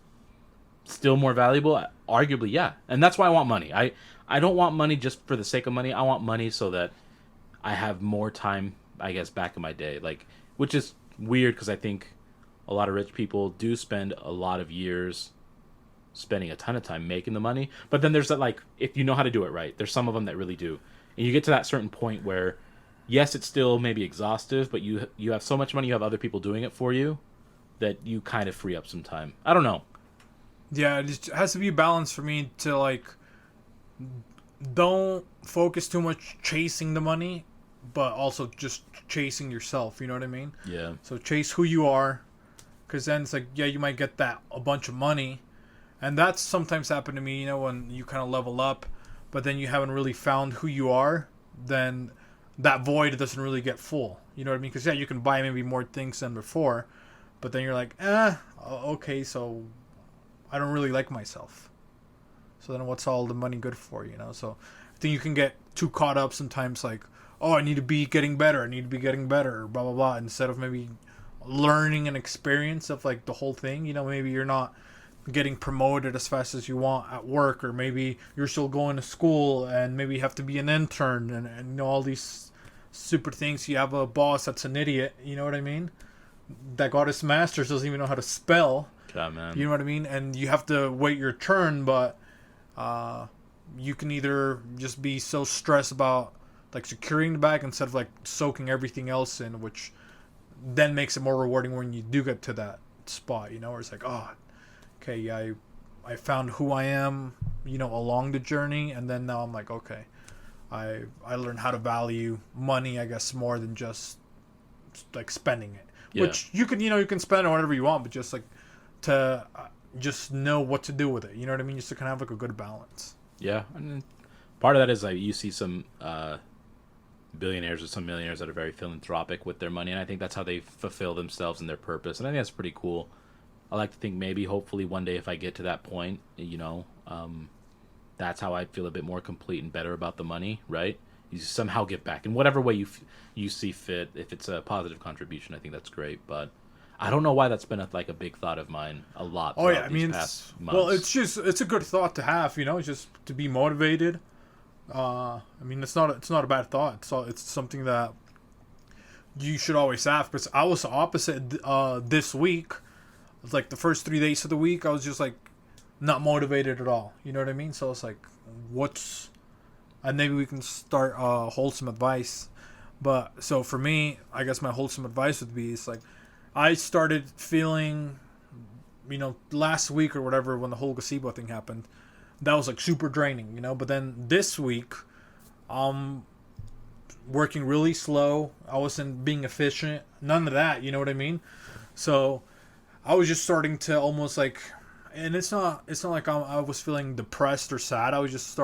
still more valuable? Arguably, yeah. And that's why I want money. I don't want money just for the sake of money. I want money so that I have more time, I guess, back in my day. Like, which is weird because I think a lot of rich people do spend a lot of years spending a ton of time making the money. But then there's that, like, if you know how to do it right, there's some of them that really do. And you get to that certain point where, yes, it's still maybe exhaustive, but you have so much money, you have other people doing it for you, that you kind of free up some time. I don't know. Yeah, it just has to be a balance for me to, like, don't focus too much chasing the money, but also just chasing yourself, you know what I mean? Yeah. So chase who you are, because then it's like, yeah, you might get that a bunch of money, and that's sometimes happened to me, you know, when you kind of level up, but then you haven't really found who you are, then that void doesn't really get full, you know what I mean? Because, yeah, you can buy maybe more things than before, but then you're like, okay, so I don't really like myself. So then what's all the money good for, you know? So I think you can get too caught up sometimes, like, oh, I need to be getting better, blah, blah, blah, instead of maybe learning an experience of, like, the whole thing. You know, maybe you're not getting promoted as fast as you want at work, or maybe you're still going to school and maybe you have to be an intern and you know, all these super things. You have a boss that's an idiot, you know what I mean? That got his master's, doesn't even know how to spell. Yeah, man. You know what I mean? And you have to wait your turn, but you can either just be so stressed about like securing the bag instead of like soaking everything else in, which then makes it more rewarding when you do get to that spot, you know, where it's like, oh, okay, yeah, I found who I am, you know, along the journey, and then now I'm like, okay, I learned how to value money, I guess, more than just like spending it. Yeah. Which you can, you know, you can spend it whatever you want, but just like to just know what to do with it. You know what I mean? Just to kind of have like a good balance. Yeah, and part of that is like you see some billionaires or some millionaires that are very philanthropic with their money, and I think that's how they fulfill themselves and their purpose, and I think that's pretty cool. I like to think maybe, hopefully, one day if I get to that point, you know, that's how I feel a bit more complete and better about the money, right? you somehow give back in whatever way you see fit. If it's a positive contribution, I think that's great. But I don't know why that's been a big thought of mine a lot. Oh yeah, I these mean, past months. well, it's a good thought to have, just to be motivated. I mean, it's not a bad thought. It's something that you should always have. Because I was the opposite this week. It's like the first 3 days of the week, I was just like not motivated at all. You know what I mean? So it's like, and maybe we can start wholesome advice. But so for me, I guess my wholesome advice would be, it's like I started feeling, last week or whatever, when the whole gazebo thing happened, that was like super draining, But then this week, working really slow. I wasn't being efficient. None of that, you know what I mean? So I was just starting to almost like, and it's not like I was feeling depressed or sad. I was just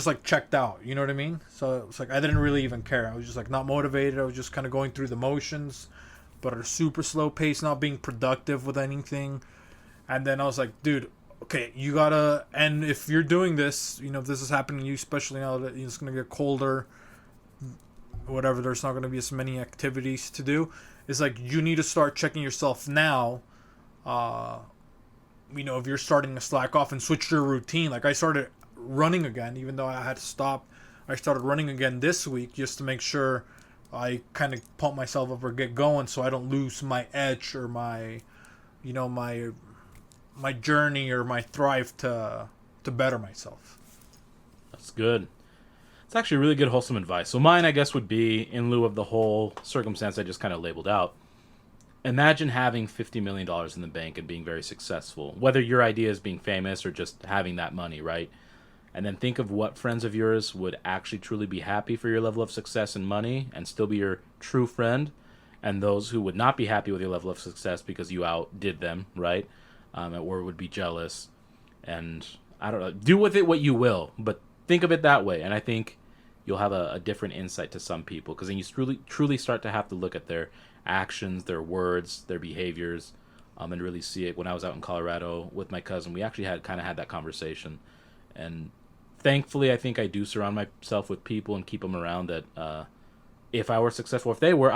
like checked out, you know what I mean? So it's like I didn't really even care. I was just like not motivated. I was just kind of going through the motions, but at a super slow pace, not being productive with anything. And then I was like, dude, okay, you gotta, and if you're doing this, if this is happening to you, especially now that it's gonna get colder, whatever, there's not gonna be as many activities to do. It's like you need to start checking yourself now. If you're starting to slack off and switch your routine. Like I started running again, even though I had to stop. I started running again this week just to make sure I kind of pump myself up or get going, so I don't lose my edge or my journey or my thrive to better myself. That's good. It's actually really good wholesome advice. So mine, I guess, would be, in lieu of the whole circumstance I just kind of labeled out, imagine having $50 million in the bank and being very successful, whether your idea is being famous or just having that money, right? And then think of what friends of yours would actually truly be happy for your level of success and money and still be your true friend, and those who would not be happy with your level of success because you outdid them, right? Or would be jealous. And I don't know, do with it what you will, but think of it that way. And I think you'll have a different insight to some people, because then you truly start to have to look at their actions, their words, their behaviors, and really see it. When I was out in Colorado with my cousin, we actually had that conversation. And thankfully, I think I do surround myself with people and keep them around that if I were successful, if they were,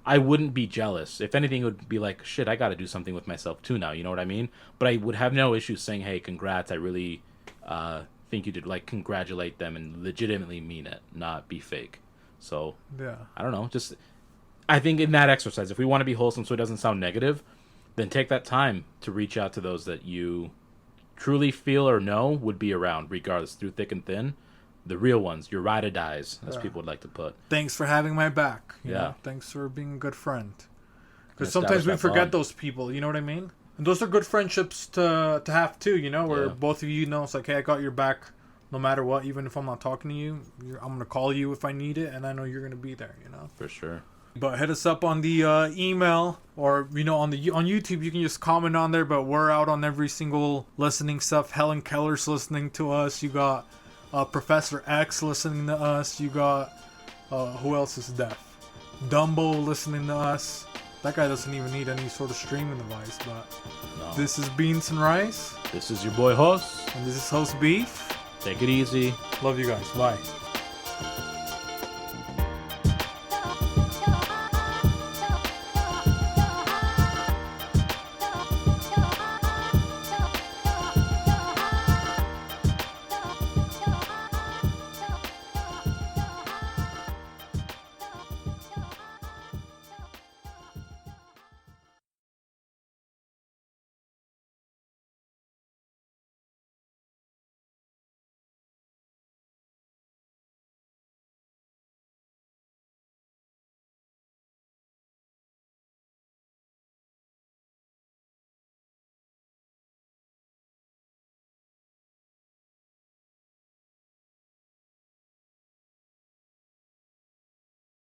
I wouldn't be jealous. If anything, it would be like, shit, I got to do something with myself too now. You know what I mean? But I would have no issue saying, hey, congrats. I really think you did, like, congratulate them and legitimately mean it, not be fake. So, yeah, I don't know. Just, I think in that exercise, if we want to be wholesome so it doesn't sound negative, then take that time to reach out to those that you truly feel or know would be around, regardless, through thick and thin. The real ones, your ride or dies, as people would like to put. Thanks for having my back. You know? Thanks for being a good friend. Because sometimes we forget those people, you know what I mean? And those are good friendships to have too, where both of you know it's like, hey, I got your back no matter what. Even if I'm not talking to you, I'm going to call you if I need it, and I know you're going to be there, For sure. But hit us up on the email, or on YouTube. You can just comment on there. But we're out on every single listening stuff. Helen Keller's listening to us. You got Professor X listening to us. You got who else is deaf? Dumbo listening to us. That guy doesn't even need any sort of streaming device. But no. This is Beans and Rice. This is your boy Hoss. And this is Host Beef. Take it easy. Love you guys. Bye.